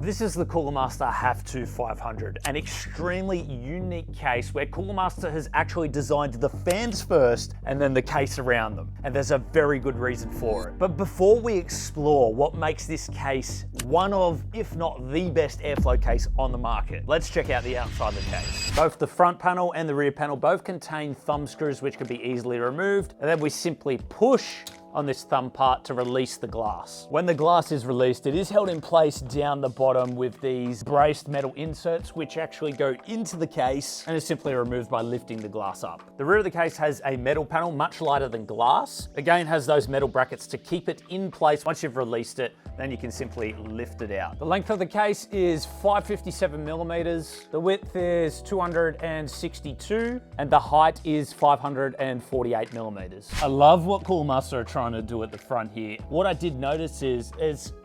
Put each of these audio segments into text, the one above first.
This is the Cooler Master HAF II 500, an extremely unique case where Cooler Master has actually designed the fans first and then the case around them. And there's a very good reason for it. But before we explore what makes this case one of, if not the best airflow case on the market, let's check out the outside of the case. Both the front panel and the rear panel both contain thumb screws which can be easily removed, and then we simply push on this thumb part to release the glass. When the glass is released, it is held in place down the bottom with these braced metal inserts which actually go into the case and is simply removed by lifting the glass up. The rear of the case has a metal panel much lighter than glass. Again, has those metal brackets to keep it in place. Once you've released it, then you can simply lift it out. The length of the case is 557 millimeters. The width is 262 and the height is 548 millimeters. I love what Cooler Master are trying to do at the front here. What I did notice is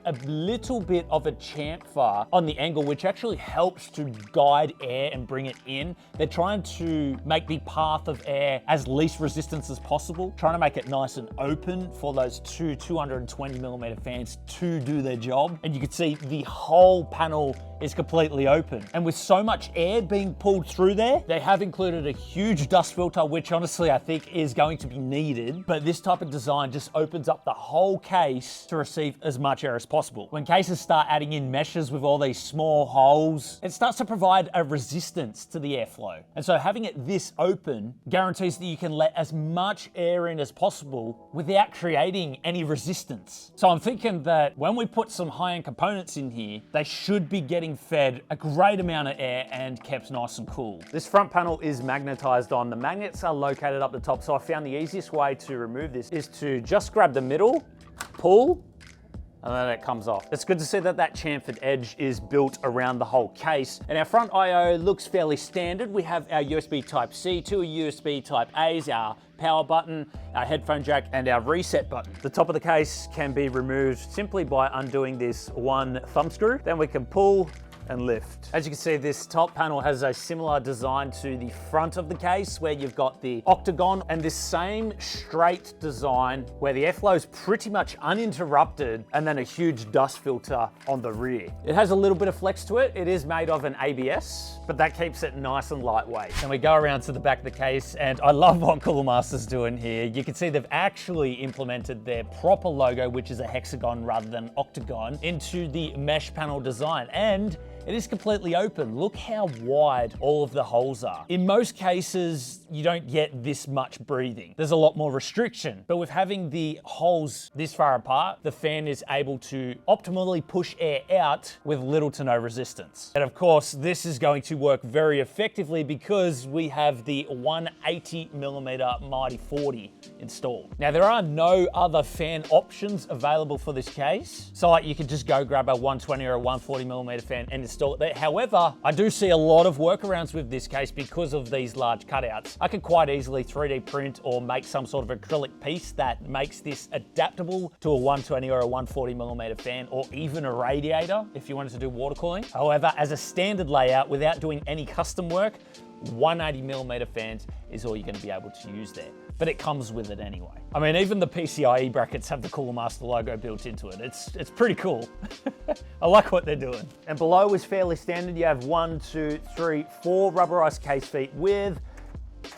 a little bit of a chamfer on the angle, which actually helps to guide air and bring it in. They're trying to make the path of air as least resistance as possible, trying to make it nice and open for those two 220 millimeter fans to do their job. And you can see the whole panel is completely open. And with so much air being pulled through there, they have included a huge dust filter, which honestly I think is going to be needed. But this type of design just opens up the whole case to receive as much air as possible. When cases start adding in meshes with all these small holes, it starts to provide a resistance to the airflow. And so having it this open guarantees that you can let as much air in as possible without creating any resistance. So I'm thinking that when we put some high-end components in here, they should be getting fed a great amount of air and kept nice and cool. This front panel is magnetized on. The magnets are located up the top, so I found the easiest way to remove this is to just grab the middle, pull, and then it comes off. It's good to see that that chamfered edge is built around the whole case. And our front I/O looks fairly standard. We have our USB Type-C, two USB Type-A's, our power button, our headphone jack, and our reset button. The top of the case can be removed simply by undoing this one thumb screw. Then we can pull and lift. As you can see, this top panel has a similar design to the front of the case where you've got the octagon and this same straight design where the airflow is pretty much uninterrupted and then a huge dust filter on the rear. It has a little bit of flex to it. It is made of an ABS, but that keeps it nice and lightweight. And we go around to the back of the case and I love what Cooler Master's doing here. You can see they've actually implemented their proper logo, which is a hexagon rather than octagon, into the mesh panel design. And it is completely open. Look how wide all of the holes are. In most cases, you don't get this much breathing. There's a lot more restriction, but with having the holes this far apart, the fan is able to optimally push air out with little to no resistance. And of course, this is going to work very effectively because we have the 180 millimeter Mighty 40 installed. Now, there are no other fan options available for this case. So like you could just go grab a 120 or a 140 millimeter fan and install it there. However, I do see a lot of workarounds with this case because of these large cutouts. I could quite easily 3D print or make some sort of acrylic piece that makes this adaptable to a 120 or a 140 millimeter fan, or even a radiator if you wanted to do water cooling. However, as a standard layout without doing any custom work, 180 millimeter fans is all you're going to be able to use there. But it comes with it anyway. I mean, even the PCIe brackets have the Cooler Master logo built into it. It's pretty cool. I like what they're doing. And below is fairly standard. You have 1, 2, 3, 4 rubberized case feet with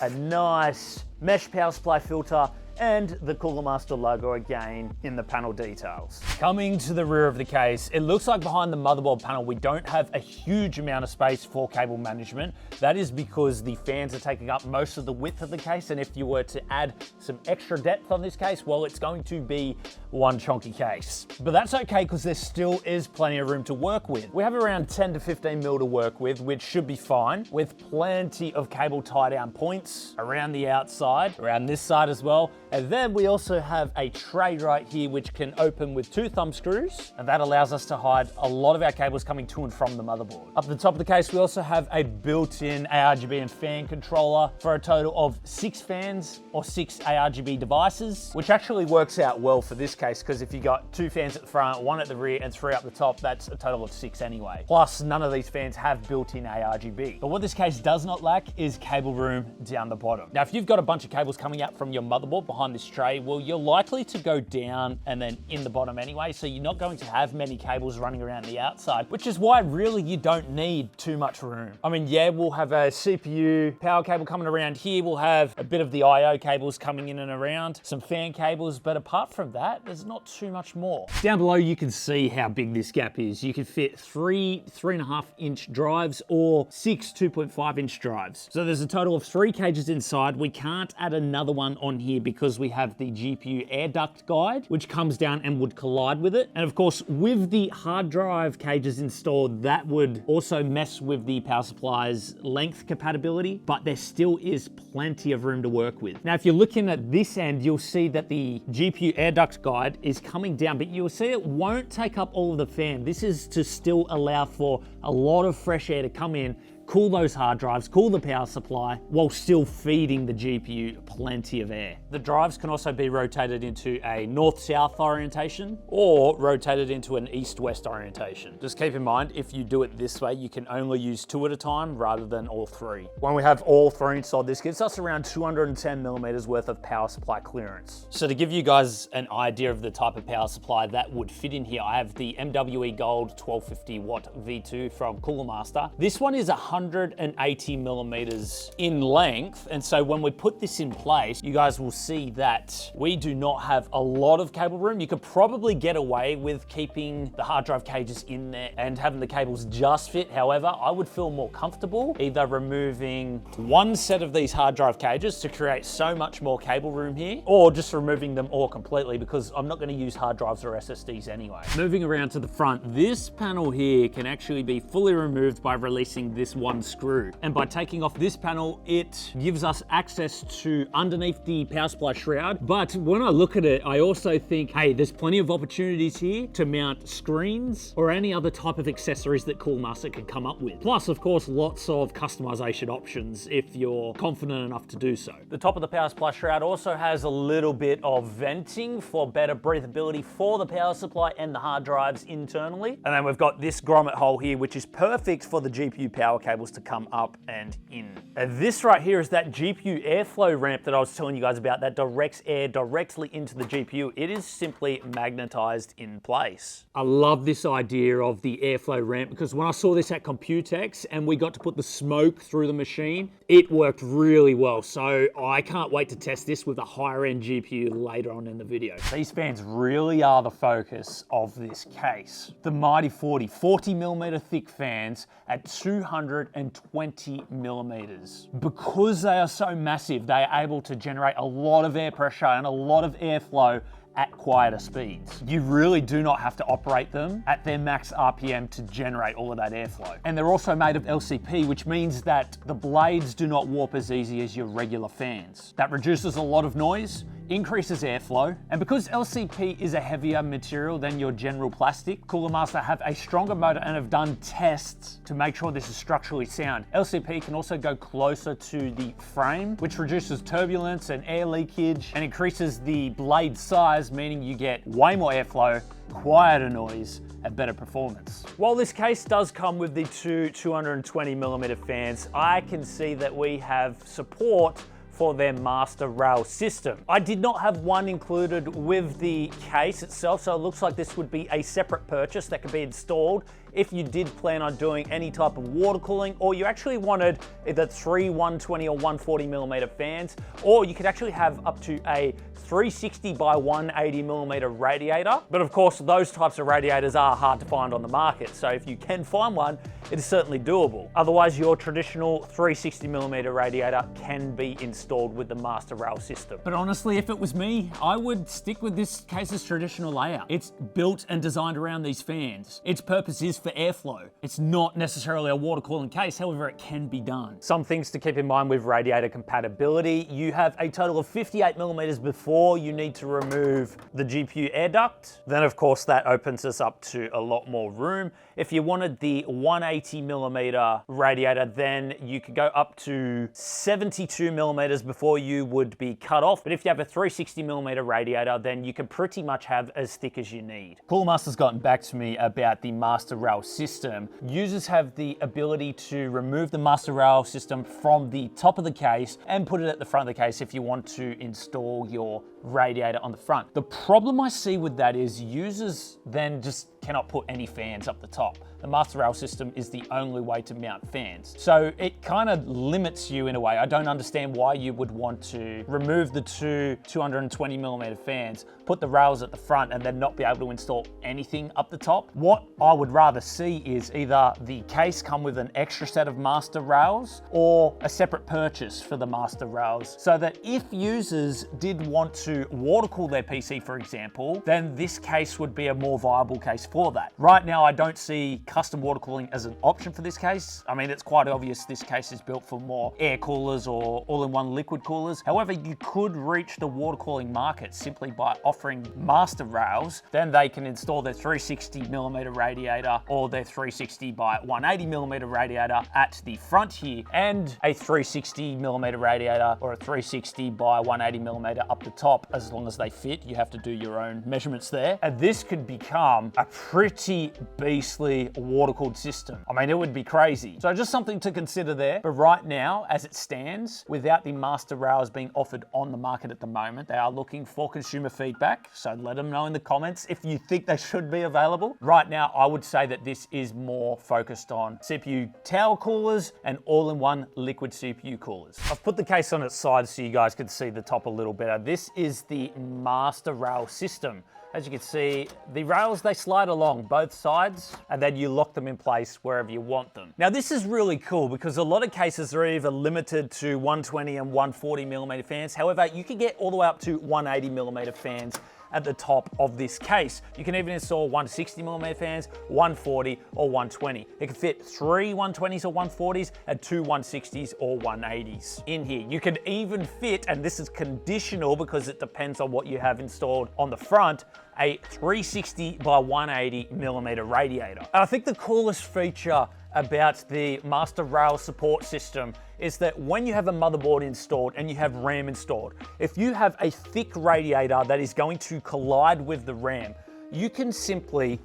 a nice mesh power supply filter and the Cooler Master logo again in the panel details. Coming to the rear of the case, it looks like behind the motherboard panel, we don't have a huge amount of space for cable management. That is because the fans are taking up most of the width of the case, and if you were to add some extra depth on this case, well, it's going to be one chunky case. But that's okay because there still is plenty of room to work with. We have around 10 to 15 mil to work with, which should be fine, with plenty of cable tie down points around the outside, around this side as well. And then we also have a tray right here which can open with 2 thumb screws, and that allows us to hide a lot of our cables coming to and from the motherboard. Up the top of the case, we also have a built-in ARGB and fan controller for a total of 6 fans or 6 ARGB devices, which actually works out well for this case because if you got 2 fans at the front, 1 at the rear, and 3 up the top, that's a total of 6 anyway. Plus, none of these fans have built-in ARGB. But what this case does not lack is cable room down the bottom. Now, if you've got a bunch of cables coming out from your motherboard behind this tray, well, you're likely to go down and then in the bottom anyway, so you're not going to have many cables running around the outside, which is why really you don't need too much room. I mean, yeah, we'll have a CPU power cable coming around here. We'll have a bit of the IO cables coming in and around, some fan cables, but apart from that, there's not too much more. Down below, you can see how big this gap is. You can fit 3.5 inch drives or 6 2.5 inch drives. So there's a total of 3 cages inside. We can't add another one on here because we have the GPU air duct guide, which comes down and would collide with it. And of course, with the hard drive cages installed, that would also mess with the power supply's length compatibility, but there still is plenty of room to work with. Now, if you're looking at this end, you'll see that the GPU air duct guide is coming down, but you'll see it won't take up all of the fan. This is to still allow for a lot of fresh air to come in, cool those hard drives, cool the power supply, while still feeding the GPU plenty of air. The drives can also be rotated into a north-south orientation or rotated into an east-west orientation. Just keep in mind, if you do it this way, you can only use 2 at a time rather than all 3. When we have all 3 installed, this gives us around 210 millimeters worth of power supply clearance. So to give you guys an idea of the type of power supply that would fit in here, I have the MWE Gold 1250 watt V2 from Cooler Master. This one is 180 millimeters in length, and so when we put this in place, you guys will see that we do not have a lot of cable room. You could probably get away with keeping the hard drive cages in there and having the cables just fit. However, I would feel more comfortable either removing one set of these hard drive cages to create so much more cable room here, or just removing them all completely because I'm not going to use hard drives or SSDs anyway. Moving around to the front, this panel here can actually be fully removed by releasing this one screw. And by taking off this panel, it gives us access to underneath the power supply shroud. But when I look at it, I also think, hey, there's plenty of opportunities here to mount screens or any other type of accessories that Cooler Master could come up with. Plus, of course, lots of customization options if you're confident enough to do so. The top of the power supply shroud also has a little bit of venting for better breathability for the power supply and the hard drives internally. And then we've got this grommet hole here, which is perfect for the GPU power cables to come up and in. And this right here is that GPU airflow ramp that I was telling you guys about that directs air directly into the GPU. It is simply magnetized in place. I love this idea of the airflow ramp because when I saw this at Computex and we got to put the smoke through the machine, it worked really well. So I can't wait to test this with a higher end GPU later on in the video. These fans really are the focus of this case. The mighty 40 millimeter thick fans at 220 millimeters. Because they are so massive, they are able to generate a lot of air pressure and a lot of airflow at quieter speeds. You really do not have to operate them at their max RPM to generate all of that airflow. And they're also made of LCP, which means that the blades do not warp as easy as your regular fans. That reduces a lot of noise, increases airflow, and because LCP is a heavier material than your general plastic, Cooler Master have a stronger motor and have done tests to make sure this is structurally sound. LCP can also go closer to the frame, which reduces turbulence and air leakage and increases the blade size, meaning you get way more airflow, quieter noise, and better performance. While this case does come with the two 220 millimeter fans, I can see that we have support for their master rail system. I did not have one included with the case itself, so it looks like this would be a separate purchase that could be installed if you did plan on doing any type of water cooling, or you actually wanted either 3 120 or 140 millimeter fans, or you could actually have up to a 360 by 180 millimeter radiator. But of course, those types of radiators are hard to find on the market. So if you can find one, it is certainly doable. Otherwise, your traditional 360 millimeter radiator can be installed with the master rail system. But honestly, if it was me, I would stick with this case's traditional layout. It's built and designed around these fans. Its purpose is for airflow. It's not necessarily a water cooling case, however, it can be done. Some things to keep in mind with radiator compatibility. You have a total of 58 millimeters before you need to remove the GPU air duct. Then of course that opens us up to a lot more room. If you wanted the 180 80 millimeter radiator, then you could go up to 72 millimeters before you would be cut off. But if you have a 360 millimeter radiator, then you can pretty much have as thick as you need. Cooler Master's gotten back to me about the master rail system. Users have the ability to remove the master rail system from the top of the case and put it at the front of the case if you want to install your radiator on the front. The problem I see with that is users then just cannot put any fans up the top. The master rail system is the only way to mount fans. So it kind of limits you in a way. I don't understand why you would want to remove the two 220 millimeter fans, put the rails at the front, and then not be able to install anything up the top. What I would rather see is either the case come with an extra set of master rails or a separate purchase for the master rails, so that if users did want to water cool their PC, for example, then this case would be a more viable case for that. Right now, I don't see custom water cooling as an option for this case. I mean, it's quite obvious this case is built for more air coolers or all-in-one liquid coolers. However, you could reach the water cooling market simply by offering master rails. Then they can install their 360 millimeter radiator or their 360 by 180 millimeter radiator at the front here, and a 360 millimeter radiator or a 360 by 180 millimeter up the top, as long as they fit. You have to do your own measurements there. And this could become a pretty beastly water-cooled system. I mean, it would be crazy. So just something to consider there. But right now, as it stands, without the master rails being offered on the market at the moment, they are looking for consumer feedback. So let them know in the comments if you think they should be available. Right now, I would say that this is more focused on CPU tower coolers and all-in-one liquid CPU coolers. I've put the case on its side so you guys can see the top a little better. This is the master rail system. As you can see, the rails, they slide along both sides and then you lock them in place wherever you want them. Now this is really cool because a lot of cases are either limited to 120 and 140 millimeter fans. However, you can get all the way up to 180 millimeter fans at the top of this case. You can even install 160 millimeter fans, 140 or 120. It can fit 3 120s or 140s and 2 160s or 180s in here. You can even fit, and this is conditional because it depends on what you have installed on the front, a 360 by 180 millimeter radiator. And I think the coolest feature about the master rail support system is that when you have a motherboard installed and you have RAM installed, if you have a thick radiator that is going to collide with the RAM, you can simply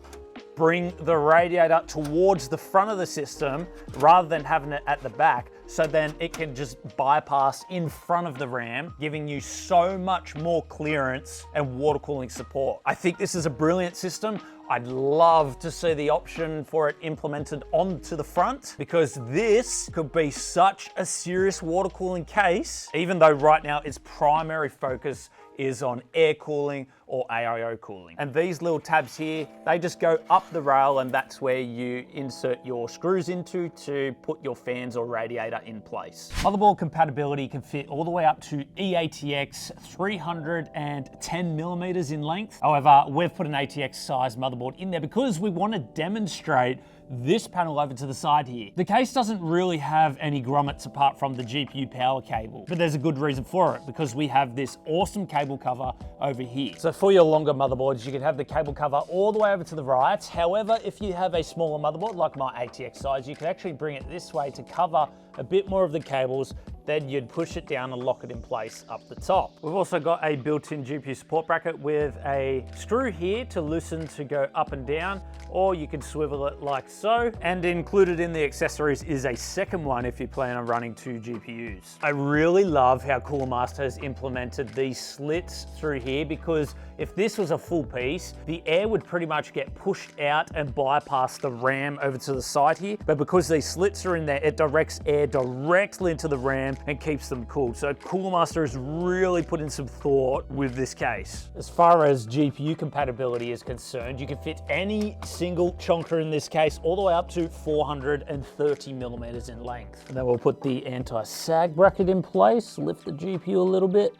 bring the radiator towards the front of the system rather than having it at the back. So then it can just bypass in front of the RAM, giving you so much more clearance and water cooling support. I think this is a brilliant system. I'd love to see the option for it implemented onto the front, because this could be such a serious water cooling case, even though right now its primary focus is on air cooling or AIO cooling. And these little tabs here, they just go up the rail, and that's where you insert your screws into to put your fans or radiator in place. Motherboard compatibility can fit all the way up to E-ATX 310 millimeters in length. However, we've put an ATX size motherboard in there because we want to demonstrate this panel over to the side here. The case doesn't really have any grommets apart from the GPU power cable, but there's a good reason for it, because we have this awesome cable cover over here. So for your longer motherboards, you can have the cable cover all the way over to the right. However, if you have a smaller motherboard like my ATX size, you can actually bring it this way to cover a bit more of the cables. Then you'd push it down and lock it in place up the top. We've also got a built-in GPU support bracket with a screw here to loosen to go up and down, or you could swivel it like so. And included in the accessories is a second one if you plan on running 2 GPUs. I really love how Cooler Master has implemented these slits through here, because if this was a full piece, the air would pretty much get pushed out and bypass the RAM over to the side here. But because these slits are in there, it directs air directly into the RAM and keeps them cool. So Cooler Master has really put in some thought with this case. As far as GPU compatibility is concerned, you can fit any single chonker in this case all the way up to 430 millimeters in length. And then we'll put the anti-sag bracket in place, lift the GPU a little bit.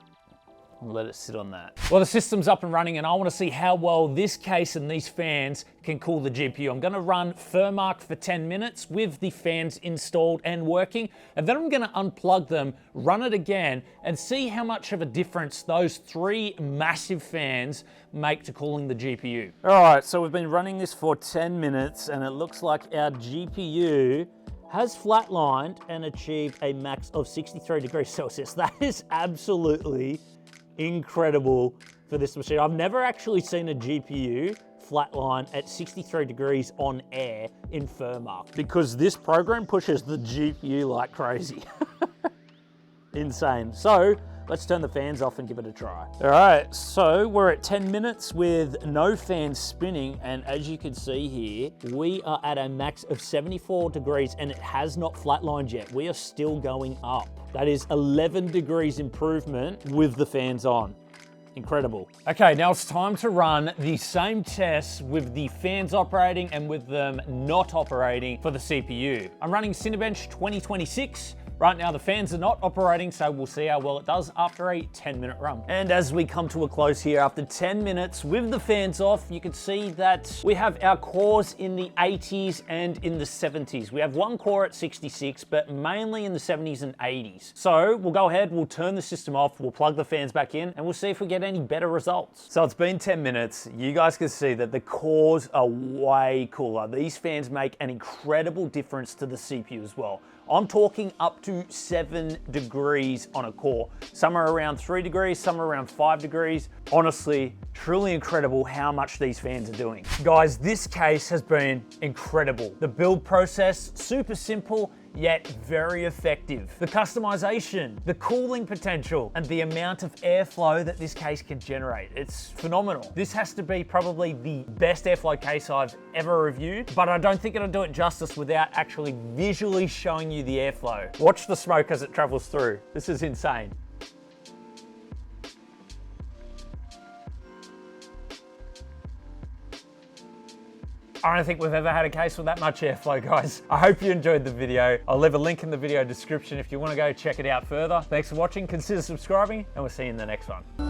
and let it sit on that. Well, the system's up and running, and I want to see how well this case and these fans can cool the GPU. I'm going to run Furmark for 10 minutes with the fans installed and working, and then I'm going to unplug them, run it again, and see how much of a difference those 3 massive fans make to cooling the GPU. All right, so we've been running this for 10 minutes, and it looks like our GPU has flatlined and achieved a max of 63 degrees Celsius. That is absolutely incredible for this machine. I've never actually seen a GPU flatline at 63 degrees on air in Furmark, because this program pushes the GPU like crazy. Insane. So let's turn the fans off and give it a try. All right, so we're at 10 minutes with no fans spinning, and as you can see here, we are at a max of 74 degrees, and it has not flatlined yet. We are still going up. That is 11 degrees improvement with the fans on. Incredible. Okay, now it's time to run the same tests with the fans operating and with them not operating for the CPU. I'm running Cinebench 2026. Right now the fans are not operating, so we'll see how well it does after a 10-minute run. And as we come to a close here, after 10 minutes with the fans off, you can see that we have our cores in the 80s and in the 70s. We have one core at 66, but mainly in the 70s and 80s. So we'll go ahead, we'll turn the system off, we'll plug the fans back in, and we'll see if we get any better results. So it's been 10 minutes. You guys can see that the cores are way cooler. These fans make an incredible difference to the CPU as well. I'm talking up to 7 degrees on a core. Some are around 3 degrees, some are around 5 degrees. Honestly, truly incredible how much these fans are doing. Guys, this case has been incredible. The build process, super simple, yet very effective. The customization, the cooling potential, and the amount of airflow that this case can generate. It's phenomenal. This has to be probably the best airflow case I've ever reviewed, but I don't think it'll do it justice without actually visually showing you the airflow. Watch the smoke as it travels through. This is insane. I don't think we've ever had a case with that much airflow, guys. I hope you enjoyed the video. I'll leave a link in the video description if you want to go check it out further. Thanks for watching, consider subscribing, and we'll see you in the next one.